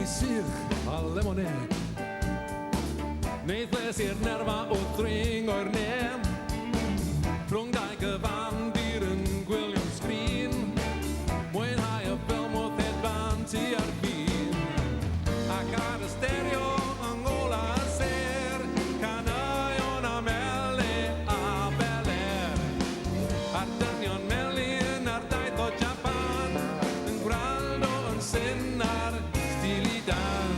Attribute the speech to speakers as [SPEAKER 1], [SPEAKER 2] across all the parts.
[SPEAKER 1] sig a lemonade. Neith les i'r nerfa o ddring o'r nem. Rhwng dau gyfandir yn gwylio'r sgrin. Mwynhau y ffilm o ddedfan tu ar fin. Ac ar y stereo yng ngola ser. Caneuon a mele a beler. A'r dynion melyn a'r daith o Japan. Yn gwrando yn syn ar stili dan.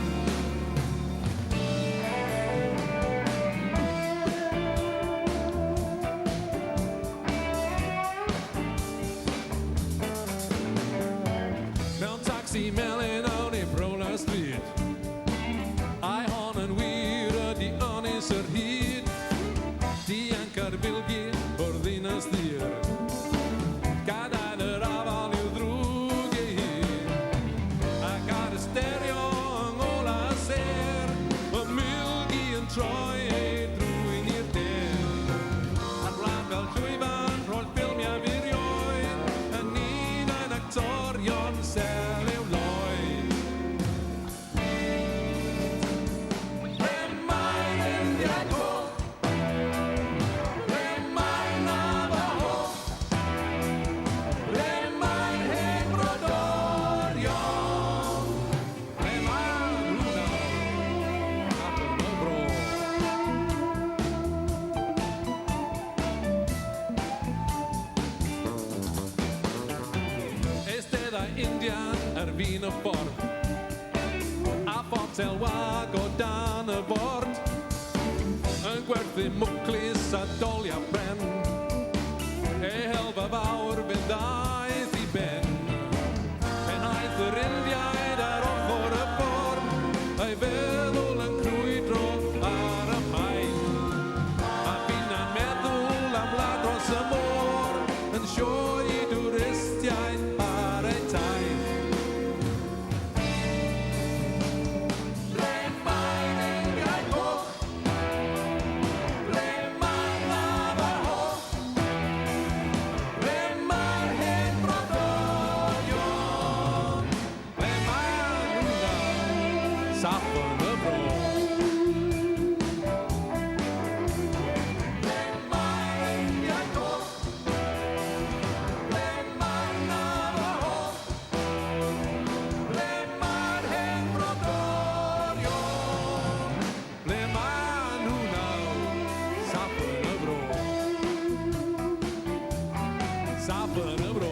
[SPEAKER 1] Taxi melyn out i Brola Street. Ai hon yn wir ydi ynys yr hyd. Dianc ar bilgi o'r ddinas ddir. Gadael yr afal i'w ddrwg ei hun. Ac ar y stereo yng ngola ser. Y milgi yn troi ei drwy'n i'r der. Ar ran fel llwyfan roedd ffilmiau furioedd. Yn un ein actorion sel i'w loed. Ble mae'n Indian coch? Ble mae'n Navajo? Ble mae'n hen brodorion? Ble mae'n hwnna? Ac yn y bro. Eisteddau Indian ar fin y ffordd. A ffotel wag o dan y bord. Yn gwerthu mwclis a dolia bren. E helfa fawr fynd aeth i ben. Pennaeth yr Indiaid ar ochr y ffordd. Ei feddwl yn crwydro ar y maen. A finna'n meddwl am wlad dros y môr. Yn sioe dwristiaid ar ei taith. Ble mae'n Indian coch? Ble mae'n Navajo? Ble mae'n hen brodorion? Ble mae'n hwnna? Saff yn y bro. Ble mae'n Indian coch? Ble mae'n Navajo? Ble mae'n hen brodorion? Ble mae'n hwnna? Saff yn y bro. Saff yn y bro.